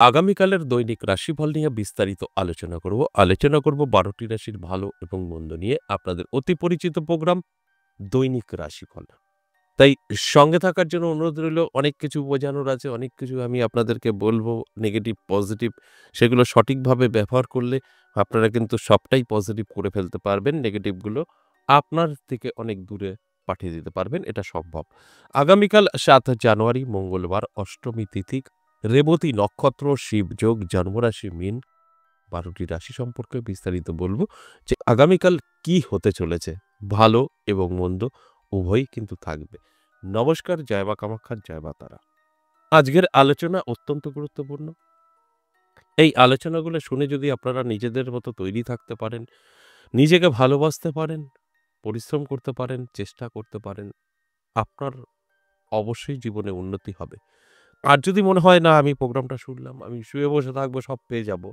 আগামীকালের দৈনিক রাশিফল নিয়ে বিস্তারিত আলোচনা করব ১২টি রাশির ভালো এবং মন্দ নিয়ে আপনাদের অতি পরিচিত প্রোগ্রাম দৈনিক রাশিফল। তাই সঙ্গে থাকার জন্য অনুরোধ রইল। অনেক কিছু বোঝানোর আছে, অনেক কিছু আমি আপনাদেরকে বলবো, নেগেটিভ পজিটিভ সেগুলো সঠিকভাবে ব্যবহার করলে আপনারা কিন্তু সবটাই পজিটিভ করে ফেলতে পারবেন। নেগেটিভগুলো আপনার থেকে অনেক দূরে পাঠিয়ে দিতে পারবেন, এটা সম্ভব। আগামীকাল ৭ জানুয়ারি মঙ্গলবার, অষ্টমী তিথি, রেবতী নক্ষত্র, শিবযোগ, জন্মরাশি মীন। ১২টি রাশি সম্পর্কে বিস্তারিত বলবো যে আগামীকাল কি হতে চলেছে। ভালো এবং মন্দ উভয়ই কিন্তু থাকবে। নমস্কার, জয় মা কামাখ্যা, জয় মা তারা। আজকের আলোচনা অত্যন্ত গুরুত্বপূর্ণ। এই আলোচনাগুলো শুনে যদি আপনারা নিজেদের মতো তৈরি থাকতে পারেন, নিজেকে ভালোবাসতে পারেন, পরিশ্রম করতে পারেন, চেষ্টা করতে পারেন, আপনার অবশ্যই জীবনে উন্নতি হবে। আর যদি মনে হয় না আমি প্রোগ্রামটা শুনলাম, আমি শুয়ে বসে থাকবো, সব পেয়ে যাব,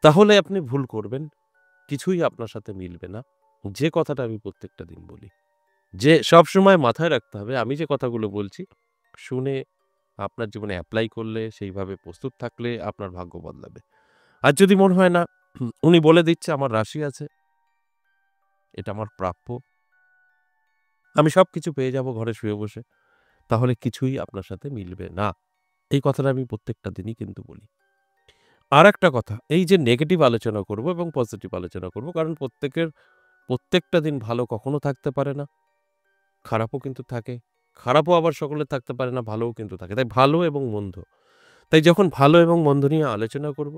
তাহলে আপনি ভুল করবেন। কিছুই আপনার সাথে মিলবে না। যে কথাটা আমি প্রত্যেকটা দিন বলি, যে সবসময় মাথায় রাখতে হবে আমি যে কথাগুলো বলছি, শুনে আপনার জীবনে এপ্লাই করলে, সেইভাবে প্রস্তুত থাকলে আপনার ভাগ্য বদলাবে। আর যদি মনে হয় না উনি বলে দিচ্ছে আমার রাশি আছে, এটা আমার প্রাপ্য, আমি সবকিছু পেয়ে যাব ঘরে শুয়ে বসে, তাহলে কিছুই আপনার সাথে মিলবে না। এই কথাটা আমি প্রত্যেকটা দিনই কিন্তু বলি। আরেকটা কথা, এই যে নেগেটিভ আলোচনা করব এবং পজিটিভ আলোচনা করব, কারণ প্রত্যেকটা দিন ভালো কখনো থাকতে পারে না, খারাপও কিন্তু থাকে। খারাপও আবার সকলের থাকতে পারে না, ভালোও কিন্তু থাকে। তাই ভালো এবং মন্দ। তাই যখন ভালো এবং মন্দ নিয়ে আলোচনা করব,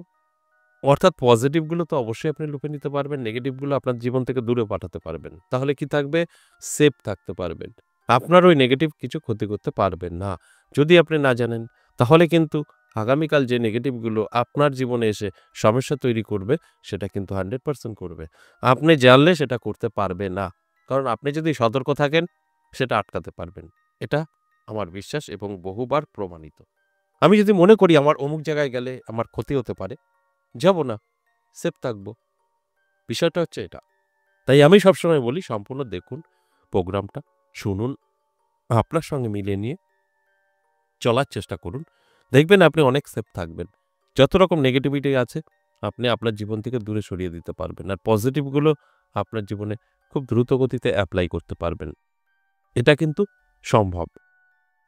অর্থাৎ পজিটিভগুলো তো অবশ্যই আপনি লুপে নিতে পারবেন, নেগেটিভগুলো আপনার জীবন থেকে দূরে পাঠাতে পারবেন। তাহলে কি থাকবে? সেফ থাকতে পারবেন। আপনার ওই নেগেটিভ কিছু ক্ষতি করতে পারবেন না। যদি আপনি না জানেন, তাহলে কিন্তু আগামীকাল যে নেগেটিভগুলো আপনার জীবনে এসে সমস্যা তৈরি করবে, সেটা কিন্তু 100% করবে। আপনি জানলে সেটা করতে পারবে না। কারণ আপনি যদি সতর্ক থাকেন, সেটা আটকাতে পারবেন। এটা আমার বিশ্বাস এবং বহুবার প্রমাণিত। আমি যদি মনে করি আমার অমুক জায়গায় গেলে আমার ক্ষতি হতে পারে, যাব না, সেফ থাকবো। বিষয়টা হচ্ছে এটা। তাই আমি সবসময় বলি সম্পূর্ণ দেখুন প্রোগ্রামটা, শুনুন, আপনার সঙ্গে মিলিয়ে নিয়ে চলার চেষ্টা করুন। দেখবেন আপনি অনেক সেফ থাকবেন। যত রকম নেগেটিভিটি আছে আপনি আপনার জীবন থেকে দূরে সরিয়ে দিতে পারবেন। আর পজিটিভগুলো আপনার জীবনে খুব দ্রুত গতিতে এপ্লাই করতে পারবেন। এটা কিন্তু সম্ভব।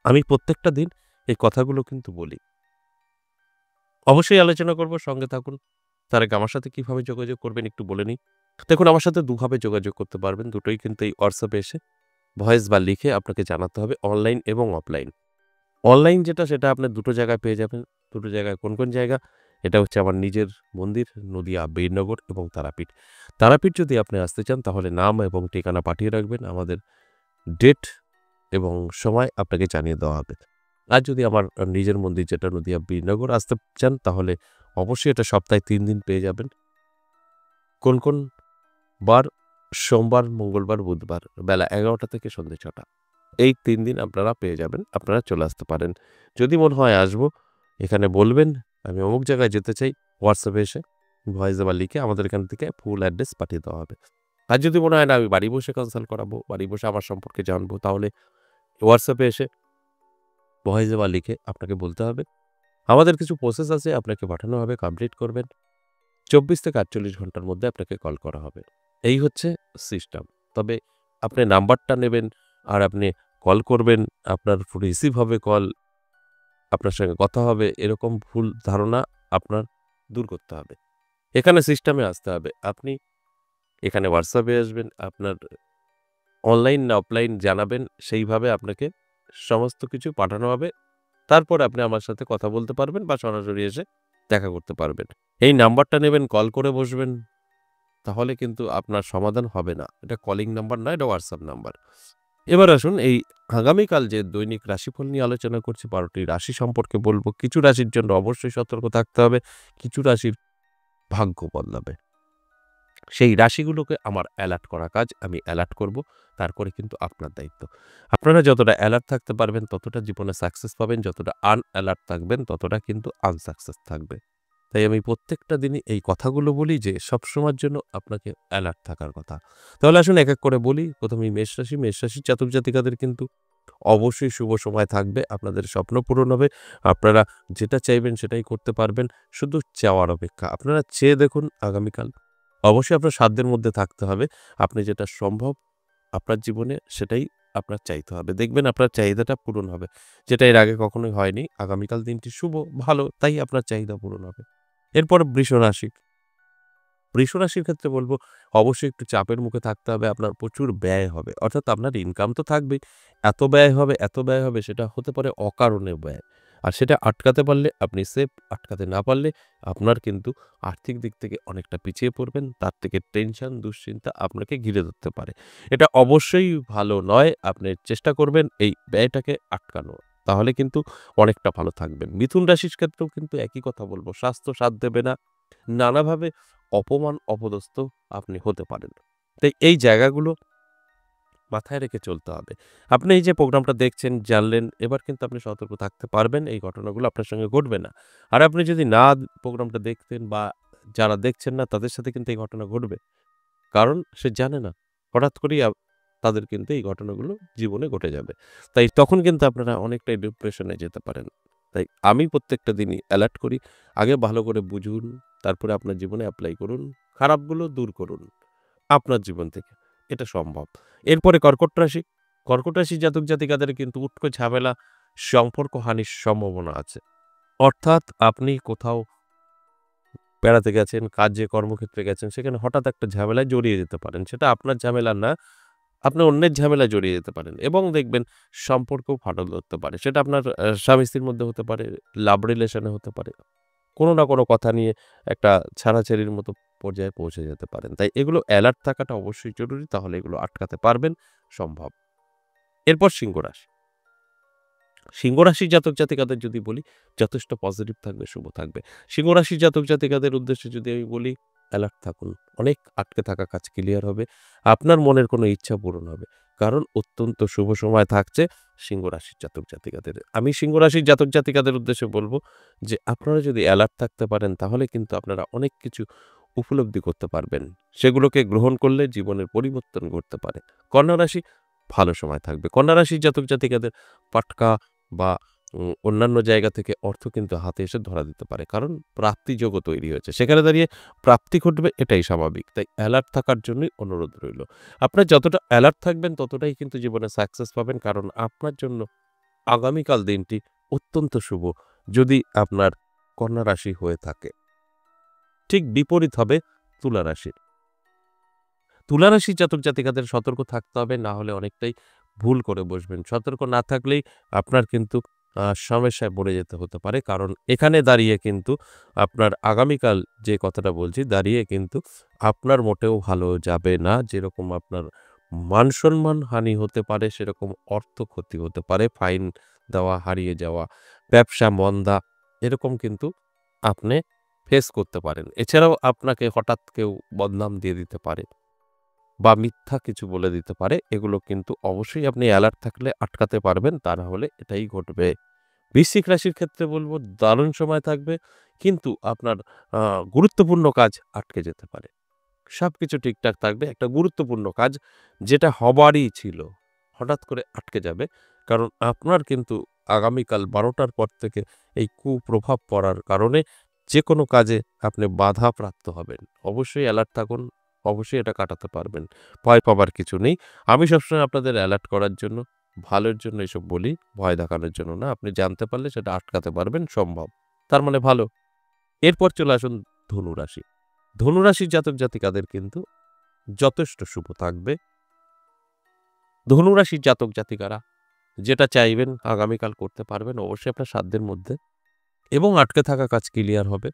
আমি প্রত্যেকটা দিন এই কথাগুলো কিন্তু বলি। অবশ্যই আলোচনা করব, সঙ্গে থাকুন। তার আগে আমার সাথে কিভাবে যোগাযোগ করবেন একটু বলে নিই। দেখুন, আমার সাথে দুভাবে যোগাযোগ করতে পারবেন। দুটোই কিন্তু এই হোয়াটসঅ্যাপে এসে ভয়েস বা লিখে আপনাকে জানাতে হবে, অনলাইন এবং অফলাইন। অনলাইন যেটা সেটা আপনি দুটো জায়গায় পেয়ে যাবেন। দুটো জায়গায় কোন জায়গা? এটা হচ্ছে আমার নিজের মন্দির, নদিয়া বীরনগর এবং তারাপীঠ। তারাপীঠ যদি আপনি আসতে চান তাহলে নাম এবং ঠিকানা পাঠিয়ে রাখবেন। আমাদের ডেট এবং সময় আপনাকে জানিয়ে দেওয়া হবে। আর যদি আমার নিজের মন্দির যেটা নদিয়া বীরনগর আসতে চান তাহলে অবশ্যই এটা সপ্তাহে ৩ দিন পেয়ে যাবেন। কোন বার? সোমবার, মঙ্গলবার, বুধবার বেলা ১১টা থেকে সন্ধ্যে ৬টা। এই ৩ দিন আপনারা পেয়ে যাবেন। আপনারা চলে আসতে পারেন। যদি মনে হয় আসবো, এখানে বলবেন আমি অমুক জায়গায় যেতে চাই, হোয়াটসঅ্যাপে এসে ভয়েস বা লিখে আমাদের এখান থেকে ফুল অ্যাড্রেস পাঠিয়ে দেওয়া হবে। আর যদি মনে হয় না আমি বাড়ি বসে কনসাল্ট করাবো, বাড়ি বসে আমার সম্পর্কে জানবো, তাহলে হোয়াটসঅ্যাপে এসে ভয়েস বা লিখে আপনাকে বলতে হবে। আমাদের কিছু প্রসেস আছে, আপনাকে পাঠানো হবে, কমপ্লিট করবেন। ২৪ থেকে ৪৮ ঘন্টার মধ্যে আপনাকে কল করা হবে। এই হচ্ছে সিস্টেম। তবে আপনি নাম্বারটা নেবেন আর আপনি কল করবেন, আপনার রিসিভ হবে কল, আপনার সঙ্গে কথা হবে, এরকম ভুল ধারণা আপনার দূর করতে হবে। এখানে সিস্টেমে আসতে হবে। আপনি এখানে হোয়াটসঅ্যাপে আসবেন, আপনার অনলাইন না অফলাইন জানাবেন, সেইভাবে আপনাকে সমস্ত কিছু পাঠানো হবে। তারপর আপনি আমার সাথে কথা বলতে পারবেন বা সরাসরি এসে দেখা করতে পারবেন। এই নাম্বারটা নেবেন, কল করে বসবেন, তাহলে কিন্তু আপনার সমাধান হবে না। এটা কলিং নাম্বার নয়, এটা হোয়াটসঅ্যাপ নাম্বার। এবার আসুন, এই আগামীকাল যে দৈনিক রাশিফল নিয়ে আলোচনা করছি, ১২টি রাশি সম্পর্কে বলবো। কিছু রাশির জন্য অবশ্যই সতর্ক থাকতে হবে, কিছু রাশির ভাগ্য বদলাবে। সেই রাশিগুলোকে আমার অ্যালার্ট করা কাজ, আমি অ্যালার্ট করব, তারপরে কিন্তু আপনার দায়িত্ব। আপনারা যতটা অ্যালার্ট থাকতে পারবেন ততটা জীবনে সাকসেস পাবেন, যতটা আনঅ্যালার্ট থাকবেন ততটা কিন্তু আনসাকসেস থাকবে। তাই আমি প্রত্যেকটা দিনই এই কথাগুলো বলি যে সবসময়ের জন্য আপনাকে অ্যালার্ট থাকার কথা। তাহলে আসুন এক এক করে বলি। প্রথমেই মেষ রাশি। মেষ রাশির জাতক জাতিকাদের কিন্তু অবশ্যই শুভ সময় থাকবে, আপনাদের স্বপ্ন পূরণ হবে, আপনারা যেটা চাইবেন সেটাই করতে পারবেন, শুধু চাওয়ার অপেক্ষা। আপনারা চেয়ে দেখুন আগামীকাল। অবশ্যই আপনার সাধ্যের মধ্যে থাকতে হবে। আপনি যেটা সম্ভব আপনার জীবনে সেটাই আপনার চাইতে হবে। দেখবেন আপনার চাহিদাটা পূরণ হবে। যেটা এর আগে কখনোই হয়নি। আগামীকাল দিনটি শুভ, ভালো, তাই আপনার চাহিদা পূরণ হবে। এরপর বৃষ রাশি। বৃষ রাশির ক্ষেত্রে বলব অবশ্যই একটু চাপের মুখে থাকতে হবে। আপনার প্রচুর ব্যয় হবে। অর্থাৎ আপনার ইনকাম তো থাকবেই। এত ব্যয় হবে সেটা হতে পারে অকারণে ব্যয়। আর সেটা আটকাতে পারলে আপনি সেফ, আটকাতে না পারলে আপনার কিন্তু আর্থিক দিক থেকে অনেকটা পিছিয়ে পড়বেন। তার থেকে টেনশন, দুশ্চিন্তা আপনাকে ঘিরে ধরতে পারে। এটা অবশ্যই ভালো নয়। আপনি চেষ্টা করবেন এই ব্যয়টাকে আটকানোর। তাহলে কিন্তু অনেকটা ভালো থাকবেন। মিথুন রাশির ক্ষেত্রেও কিন্তু একই কথা বলব। স্বাস্থ্য সাথ দেবে না। নানাভাবে অপমান, অপদস্থ আপনি হতে পারেন। তাই এই জায়গাগুলো মাথায় রেখে চলতে হবে। আপনি এই যে প্রোগ্রামটা দেখছেন, জানলেন, এবার কিন্তু আপনি সতর্ক থাকতে পারবেন। এই ঘটনাগুলো আপনার সঙ্গে ঘটবে না। আর আপনি যদি না প্রোগ্রামটা দেখতেন বা যারা দেখছেন না তাদের সাথে কিন্তু এই ঘটনা ঘটবে। কারণ সে জানে না। হঠাৎ করেই তাদের কিন্তু এই ঘটনাগুলো জীবনে ঘটে যাবে। তাই তখন কিন্তু আপনারা অনেকটাই ডিপ্রেশনে যেতে পারেন। তাই আমি প্রত্যেকটা দিনই এলার্ট করি। আগে ভালো করে বুঝুন, তারপরে আপনার জীবনে এপ্লাই করুন। খারাপগুলো দূর করুন আপনার জীবন থেকে। এটা সম্ভব। এরপরে কর্কট রাশি। কর্কট রাশির জাতক-জাতিকাদের কিন্তু উটকো ঝামেলা, সম্পর্ক হানির সম্ভাবনা আছে। অর্থাৎ আপনি কোথাও বেড়াতে গেছেন, কাজে কর্মক্ষেত্রে গেছেন, সেখানে হঠাৎ একটা ঝামেলায় জড়িয়ে যেতে পারেন। সেটা আপনার ঝামেলা না, আপনি অন্যের ঝামেলায় জড়িয়ে যেতে পারেন এবং দেখবেন সম্পর্কও ফাটল ধরতে পারে। সেটা আপনার স্বামী-স্ত্রীর মধ্যে হতে পারে, লাভ রিলেশন এ হতে পারে। কোনো না কোনো কথা নিয়ে একটা ছাড়াছাড়ির মতো পর্যায়ে পৌঁছে যেতে পারেন। তাই এগুলো এলার্ট থাকাটা অবশ্যই জরুরি। তাহলে এগুলো আটকাতে পারবেন, সম্ভব। এরপর সিংহ রাশি। সিংহ রাশির জাতক-জাতিকাদের যদি বলি, যথেষ্ট পজিটিভ থাকবে, শুভ থাকবে। সিংহ রাশির জাতক-জাতিকাদের উদ্দেশ্যে যদি আমি বলি, অ্যালার্ট থাকুন। অনেক আটকে থাকা কাজ ক্লিয়ার হবে। আপনার মনের কোনো ইচ্ছা পূরণ হবে। কারণ অত্যন্ত শুভ সময় থাকছে সিংহ রাশির জাতক-জাতিকাদের। আমি সিংহ রাশির জাতক-জাতিকাদের উদ্দেশ্যে বলব যে, আপনারা যদি অ্যালার্ট থাকতে পারেন, তাহলে কিন্তু আপনারা অনেক কিছু উপলব্ধি করতে পারবেন। সেগুলোকে গ্রহণ করলে জীবনের পরিবর্তন ঘটতে পারে। কন্যা রাশি, ভালো সময় থাকবে। কন্যা রাশির জাতক-জাতিকাদের পাটকা বা অন্যান্য জায়গা থেকে অর্থ কিন্তু হাতে এসে ধরা দিতে পারে। কারণ প্রাপ্তিযোগও তৈরি হয়েছে। সেখানে দাঁড়িয়ে প্রাপ্তি ঘটবে এটাই স্বাভাবিক। তাই অ্যালার্ট থাকার জন্যই অনুরোধ রইল। আপনার যতটা অ্যালার্ট থাকবেন ততটাই কিন্তু জীবনে সাকসেস পাবেন। কারণ আপনার জন্য আগামীকাল দিনটি অত্যন্ত শুভ যদি আপনার কন্যা রাশি হয়ে থাকে। ঠিক বিপরীত হবে তুলা রাশির। তুলা রাশির জাতক-জাতিকাদের সতর্ক থাকতে হবে, না হলে অনেকটাই ভুল করে বসবেন। সতর্ক না থাকলেই আপনার কিন্তু সমস্যায় পড়ে যেতে হতে পারে। কারণ এখানে দাঁড়িয়ে কিন্তু আপনার আগামীকাল যে কথাটা বলছি, দাঁড়িয়ে কিন্তু আপনার মোটেও ভালো যাবে না। যেরকম আপনার মান-সম্মান হানি হতে পারে, সেরকম অর্থ ক্ষতি হতে পারে। ফাইন দেওয়া, হারিয়ে যাওয়া, ব্যবসা মন্দা, এরকম কিন্তু আপনি ফেস করতে পারেন। এছাড়াও আপনাকে হঠাৎ কেউ বদনাম দিয়ে দিতে পারে বা মিথ্যা কিছু বলে দিতে পারে। এগুলো কিন্তু অবশ্যই আপনি অ্যালার্ট থাকলে আটকাতে পারবেন। তা না হলে এটাই ঘটবে। বৃশ্চিক রাশির ক্ষেত্রে বলব দারুণ সময় থাকবে। কিন্তু আপনার আ গুরুত্বপূর্ণ কাজ আটকে যেতে পারে। সবকিছু ঠিকঠাক থাকবে। একটা গুরুত্বপূর্ণ কাজ যেটা হবারই ছিল, হঠাৎ করে আটকে যাবে। কারণ আপনার কিন্তু আগামীকাল ১২টার পর থেকে এই কুপ্রভাব পড়ার কারণে যেকোনো কাজে আপনি বাধাপ্রাপ্ত হবেন। অবশ্যই অ্যালার্ট থাকুন। অবশ্যই এটা কাটাতে পারবেন। ভয় পাবার কিছু নেই। আমি সবসময় আপনাদের অ্যালার্ট করার জন্য, ভালোর জন্য এসব বলি, ভয় দেখানোর জন্য না। আপনি জানতে পারলে সেটা আটকাতে পারবেন, সম্ভব। তার মানে ভালো। এরপর চলে আসুন ধনু রাশি। ধনুরাশির জাতক-জাতিকাদের কিন্তু যথেষ্ট শুভ থাকবে। ধনুরাশির জাতক-জাতিকারা যেটা চাইবেন আগামীকাল করতে পারবেন অবশ্যই আপনার সাধ্যের মধ্যে এবং আটকে থাকা কাজ ক্লিয়ার হবে।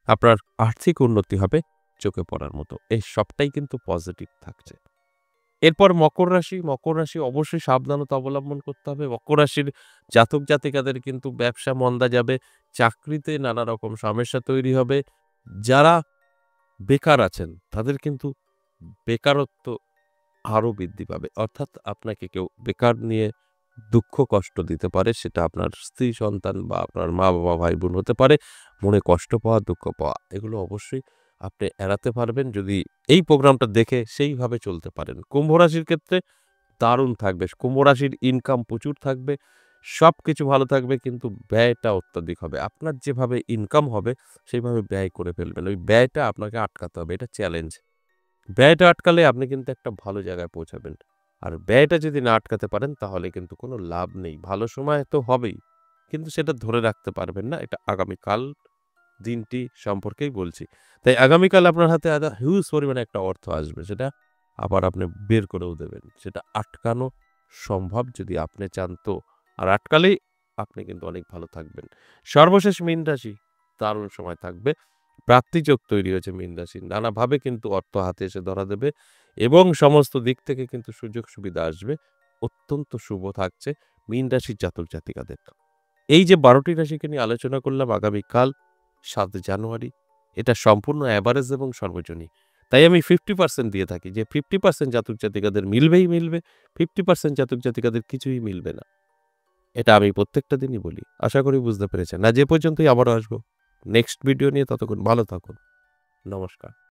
আপনার আর্থিক উন্নতি হবে চোখে পড়ার মতো। এই সবটাই কিন্তু পজিটিভ থাকছে। এরপর মকর রাশি। মকর রাশি অবশ্যই সাবধানতা অবলম্বন করতে হবে। মকর রাশির জাতক-জাতিকাদের কিন্তু ব্যবসা মন্দা যাবে। চাকরিতে নানা রকম সমস্যা তৈরি হবে। যারা বেকার আছেন তাদের কিন্তু বেকারত্ব আরো বৃদ্ধি পাবে। অর্থাৎ আপনাকে কেউ বেকার নিয়ে দুঃখ কষ্ট দিতে পারে। সেটা আপনার স্ত্রী সন্তান বা আপনার মা-বাবা, ভাই-বোন হতে পারে। মনে কষ্ট পাওয়া, দুঃখ পাওয়া এগুলো অবশ্যই আপনি এড়াতে পারবেন যদি এই প্রোগ্রামটা দেখে সেইভাবে চলতে পারেন। কুম্ভ রাশির ক্ষেত্রে দারুণ থাকবে। কুম্ভ রাশির ইনকাম প্রচুর থাকবে। সবকিছু ভালো থাকবে কিন্তু ব্যয়টা অত্যধিক হবে। আপনার যেভাবে ইনকাম হবে সেভাবে ব্যয় করে ফেলবেন। ওই ব্যয়টা আপনাকে আটকাতে হবে। এটা চ্যালেঞ্জ। ব্যয়টা আটকালে আপনি কিন্তু একটা ভালো জায়গায় পৌঁছাবেন। আর ব্যয়টা যদি না আটকাতে পারেন তাহলে কিন্তু কোনো লাভ নেই। ভালো সময় তো হবেই। কিন্তু সেটা ধরে রাখতে পারবেন না। এটা আগামীকাল দিনটি সম্পর্কেই বলছি। তাই আগামীকাল আপনার হাতে হিউজ পরিমাণে একটা অর্থ আসবে। সেটা আবার আপনি বের করেও দেবেন। সেটা আটকানো সম্ভব যদি আপনি চান তো। আর আটকালেই আপনি কিন্তু অনেক ভালো থাকবেন। সর্বশেষ মীন রাশি, দারুণ সময় থাকবে। প্রাপ্তিযোগ তৈরি হয়েছে মীন রাশির। নানাভাবে কিন্তু অর্থ হাতে এসে ধরা দেবে এবং সমস্ত দিক থেকে কিন্তু সুযোগ সুবিধা আসবে। অত্যন্ত শুভ থাকছে মীন রাশির জাতক-জাতিকাদের। এই যে ১২ টি রাশিকে নিয়ে আলোচনা করলাম আগামীকাল ৭ জানুয়ারি, এটা সম্পূর্ণ এভারেজ এবং সর্বজনীন। তাই আমি 50% দিয়ে থাকি যে 50% জাতক-জাতিকাদের মিলবেই মিলবে, 50% জাতক-জাতিকাদের কিছুই মিলবে না। এটা আমি প্রত্যেকটা দিনই বলি। আশা করি বুঝতে পেরেছেন। আজ এ পর্যন্তই, আবারও আসবো নেক্সট ভিডিও নিয়ে। ততক্ষণ ভালো থাকুন। নমস্কার।